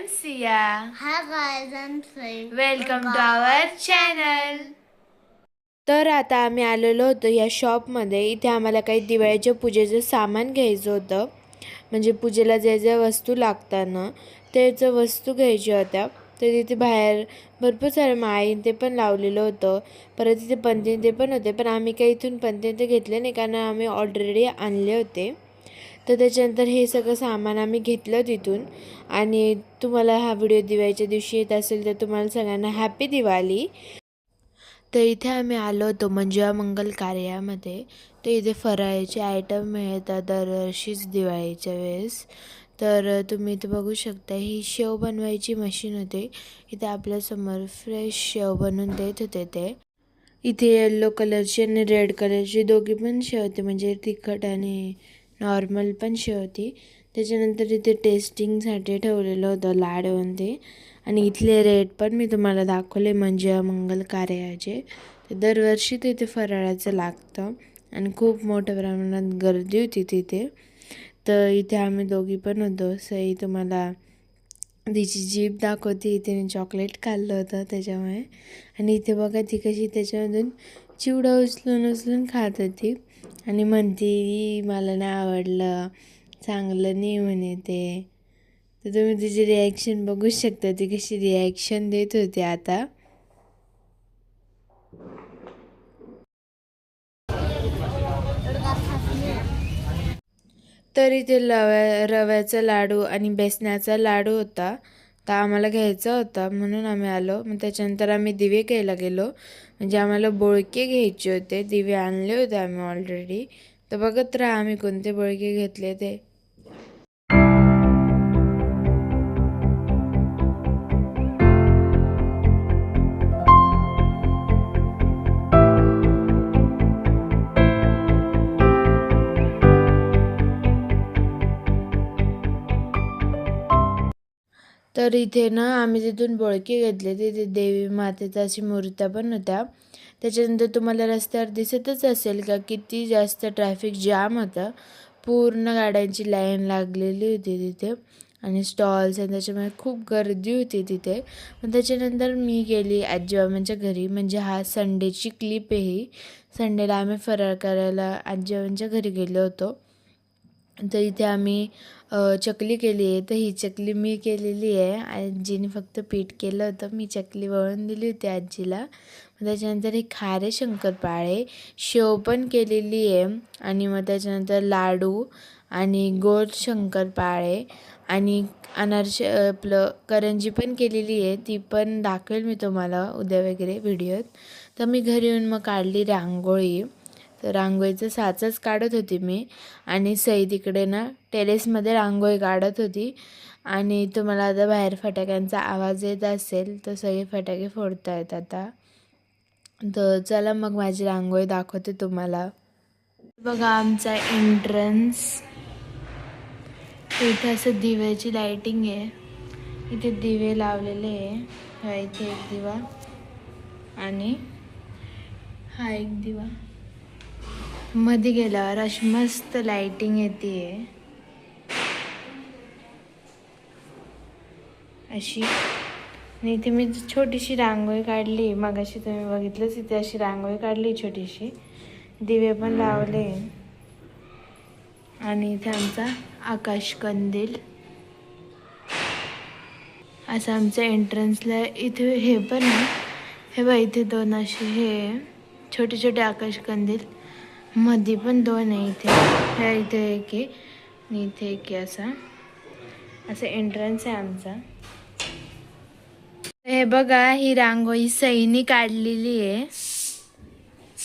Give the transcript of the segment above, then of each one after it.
am Sia. Hi guys, I'm Faye. Welcome to our channel. तर आता आम्ही आलेलो होतो या शॉपमध्ये. इथे आम्हाला काही दिवाळीच्या पूजेचं सामान घ्यायचं होतं. म्हणजे पूजेला ज्या ज्या वस्तू लागतात ना त्याचं वस्तू घ्यायच्या होत्या. तर तिथे बाहेर भरपूर सारे माळी ते पण लावलेलं होतं. परत तिथे पणती ते पण होते, पण आम्ही काही इथून पणती ते घेतले नाही कारण आम्ही ऑलरेडी आणले होते. तर त्याच्यानंतर हे सगळं सामान आम्ही घेतलं तिथून. आणि तुम्हाला हा व्हिडिओ दिवाळीच्या दिवशी येत असेल तर तुम्हाला सगळ्यांना हॅपी दिवाळी. तर इथे आम्ही आलो होतो मंजुळा मंगल कार्यामध्ये. तर इथे फराळाचे आयटम मिळतात दरवर्षीच दिवाळीच्या वेळेस. तर तुम्ही इथे बघू शकता ही शेव बनवायची मशीन होते. इथे आपल्यासमोर फ्रेश शेव बनवून देत होते ते. इथे येलो कलरची आणि रेड कलरची दोघी पण शेव होते, म्हणजे तिखट आणि नॉर्मल पण शेव होती. त्याच्यानंतर इथे टेस्टिंगसाठी ठेवलेलं होतं लाडवून ते. आणि इथले रेट पण मी तुम्हाला दाखवले मंजुळा मंगल कार्याचे. ते दरवर्षी तिथे फराळाचं लागतं आणि खूप मोठ्या प्रमाणात गर्दी होती तिथे. तर इथे आम्ही दोघी पण होतो. सई तुम्हाला तिची जीभ दाखवते. तिने चॉकलेट खाल्लं होतं त्याच्यामुळे. आणि इथे बघा ती कशी त्याच्यामधून चिवडा उचलून उचलून खात होती आणि म्हणती मला नाही आवडलं, चांगलं नाही म्हणे ते. तर तुम्ही तिची रिॲक्शन बघू शकता, ती कशी रिॲक्शन देत होती आता. तर इथे रव्याचा लाडू आणि बेसनाचा लाडू होता. तर आम्हाला घ्यायचा होता म्हणून आम्ही आलो. मग त्याच्यानंतर आम्ही दिवे घ्यायला गेलो. म्हणजे आम्हाला बोळके घ्यायचे होते. दिवे आणले होते आम्ही ऑलरेडी. तर बघत राहा आम्ही कोणते बोळके घेतले ते. तर इथे ना आम्ही तिथून बोळके घेतले. तिथे देवी मातेच्या अशी मूर्त्या पण होत्या. त्याच्यानंतर तुम्हाला रस्त्यावर दिसतच असेल का किती जास्त ट्रॅफिक जाम होतं. पूर्ण गाड्यांची लाईन लागलेली होती तिथे आणि स्टॉल्स आणि त्याच्यामुळे खूप गर्दी होती तिथे. पण त्याच्यानंतर मी गेली आजीबाबांच्या घरी. म्हणजे हा संडेची क्लिप आहे ही. संडेला आम्ही फराळ करायला आजीबाबांच्या घरी गेलो होतो. तर इथे आम्ही चकली केली आहे. तर ही चकली मी केलेली आहे. आजीने फक्त पीठ केलं होतं, मी चकली वळून दिली होती आजीला. त्याच्यानंतर हे खारे शंकरपाळे, शेव पण केलेली आहे. आणि मग त्याच्यानंतर लाडू आणि गोड शंकरपाळे आणि अनारसे आपलं करंजी पण केलेली आहे. ती पण दाखवेल मी तुम्हाला उद्या वगैरे व्हिडिओत. तर मी घरी येऊन मग काढली रांगोळी. तर रांगोळीचं साचच काढत होती मी आणि सई तिकडे ना टेरेसमध्ये रांगोळी काढत होती. आणि तुम्हाला आता बाहेर फटाक्यांचा आवाज येत असेल तर सगळे फटाके फोडतायत आता. तर चला मग माझी रांगोळी दाखवते तुम्हाला. बघा आमचा एंट्रन्स. इथे असं दिव्याची लाईटिंग आहे. इथे दिवे लावलेले आहे. इथे एक दिवा आणि हा एक दिवा. मध्ये गेल्यावर अशी मस्त लाईटिंग येते अशी. आणि इथे मी छोटीशी रांगोळी काढली. मग अशी तुम्ही बघितलंच, इथे अशी रांगोळी काढली छोटीशी. दिवे पण लावले आणि इथे आमचा आकाश कंदील. असं आमच्या एंट्रन्सला इथे हे पण आहे. हे बघा इथे दोन असे हे छोटे छोटे आकाश कंदील. मध्ये पण दोन आहे इथे. ह्या इथे एक आहे आणि इथे एक आहे. असं एंट्रन्स आहे आमचा. हे बघा ही रांगोळी सईनी काढलेली आहे.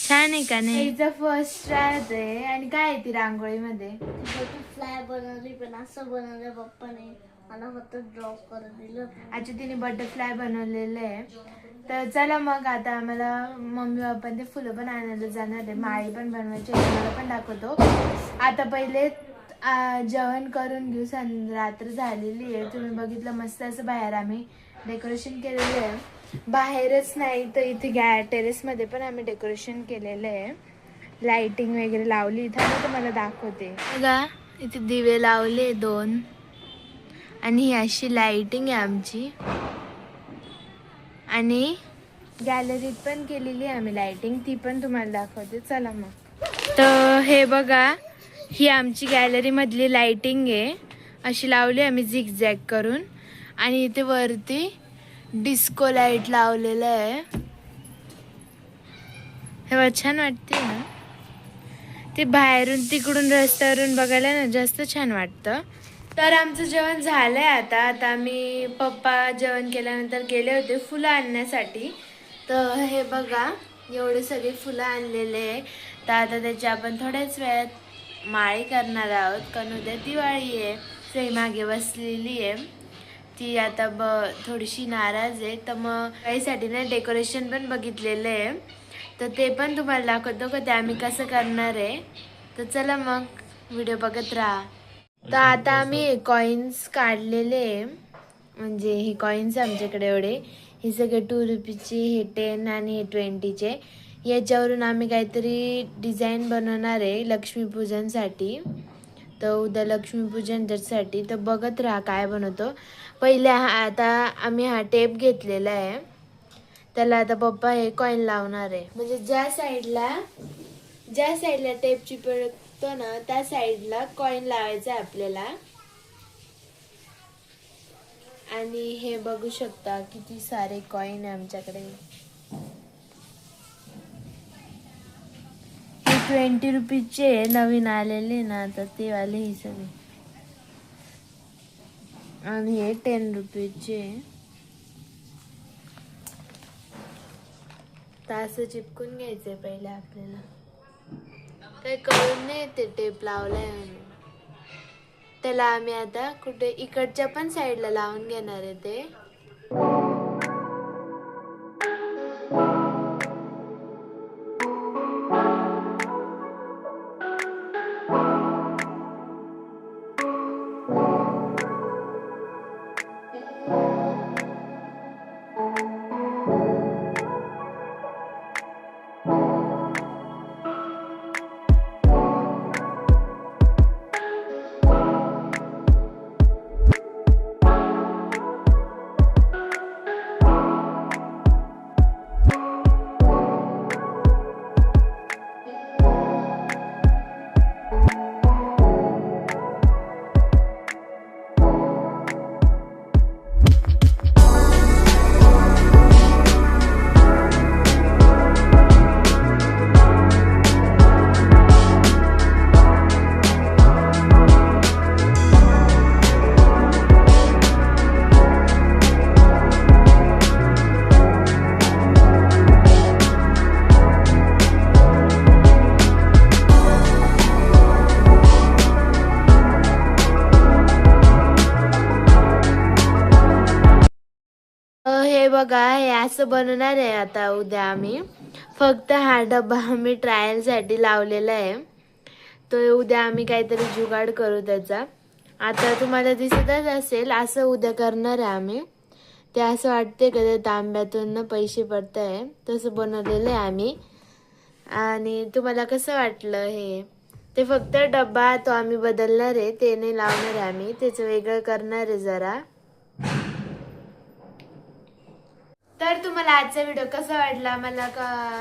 छान आहे का नाही? हिचा फर्स्ट ट्राय आहे. आणि काय आहे ती रांगोळीमध्ये? बटरफ्लाय बनवली, पण असं बनवलं पप्पाने. मला फक्त ड्रॉ करून दिलं. आजी तिने बटरफ्लाय बनवलेलं आहे. तर चला मग आता आम्हाला मम्मी पप्पा ते फुलं पण आणायला जाणार आहे. माळी पण बनवायची आहे, मला पण दाखवतो. आता पहिले जेवण करून घेऊ. रात्र झालेली आहे. तुम्ही बघितलं मस्त असं बाहेर आम्ही डेकोरेशन केलेलं आहे. बाहेरच नाही तर इथे टेरेसमध्ये पण आम्ही डेकोरेशन केलेलं आहे. लाईटिंग वगैरे लावली. इथं मी तुम्हाला दाखवते. बघा इथे दिवे लावले दोन आणि ही अशी लाइटिंग आहे आमची. आणि गॅलरीत पण केलेली आहे आम्ही लाइटिंग, ती पण तुम्हाला दाखवते. चला मग. तर हे बघा, ही आमची गॅलरी मधली लाइटिंग आहे. अशी लावली आम्ही झिगझॅग करून. आणि इथे वरती डिस्को लाईट लावलेलं आहे. हे बघ, छान वाटते ना. ते बाहेरून तिकडून रस्त्यावरून बघायला ना जास्त छान वाटतं. तर आमचं जेवण झालंय आता आम्ही पप्पा जेवण केल्यानंतर गेले होते फुलं आणण्यासाठी. तर हे बघा, एवढे सगळे फुलं आणलेले आहे. तर आता त्याची आपण थोड्याच वेळात माळी करणार आहोत, कारण उद्या दिवाळी आहे. सई मागे बसलेली आहे, ती आता थोडीशी नाराज आहे. तर मग काहीसाठी ना डेकोरेशन पण बघितलेलं आहे, तर ते पण तुम्हाला दाखवतो का ते आम्ही कसं करणार आहे. तर चला मग व्हिडिओ बघत राहा. तर आता आम्ही कॉईन्स काढलेले आहे, म्हणजे हे कॉईन्स आमच्याकडे एवढे, हे सगळे 2 रुपीचे, हे 10 आणि हे 20चे. याच्यावरून आम्ही काहीतरी डिझाईन बनवणार आहे लक्ष्मीपूजनसाठी. तर उद्या लक्ष्मीपूजन त्यासाठी. तर बघत राहा काय बनवतो. पहिले आता आम्ही हा टेप घेतलेला आहे, त्याला आता पप्पा हे कॉईन लावणार आहे. म्हणजे ज्या साईडला टेप चिपळतो ना त्या साईडला कॉईन लावायचा आहे आपल्याला. आणि हे बघू शकता किती सारे कॉईन आहे आमच्याकडे. हे 20 रुपीचे नवीन आलेले ना, तर ते वाले हे सगळे. आणि हे 10 रुपीचे. तर असं चिपकून घ्यायचंय पहिले आपल्याला. काही कळून नाही ते टेप लावलाय म्हणून. त्याला आम्ही आता कुठे इकडच्या पण साईडला लावून घेणार आहे ते. हे बघा, हे असं बनवणार आहे आता उद्या आम्ही. फक्त हा डब्बा आम्ही ट्रायलसाठी लावलेला आहे. तर उद्या आम्ही काहीतरी जुगाड करू त्याचा. आता तुम्हाला दिसतच असेल, असं उद्या करणार आहे आम्ही. ते असं वाटते का ते तांब्यातून पैसे पडत आहे, तसं बनवलेलं आहे आम्ही. आणि तुम्हाला कसं वाटलं हे? ते फक्त डब्बा तो आम्ही बदलणार आहे, ते नाही लावणार आहे आम्ही, त्याचं वेगळं करणार आहे जरा. तर तुम्हाला आजचा व्हिडिओ कसा वाटला मला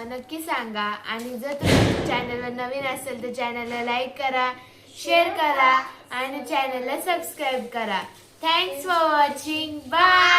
नक्की सांगा. आणि जर तुम्ही चॅनलवर नवीन असेल तर चॅनलला लाईक करा, शेअर करा आणि चॅनलला सबस्क्राईब करा. Thanks for watching. बाय.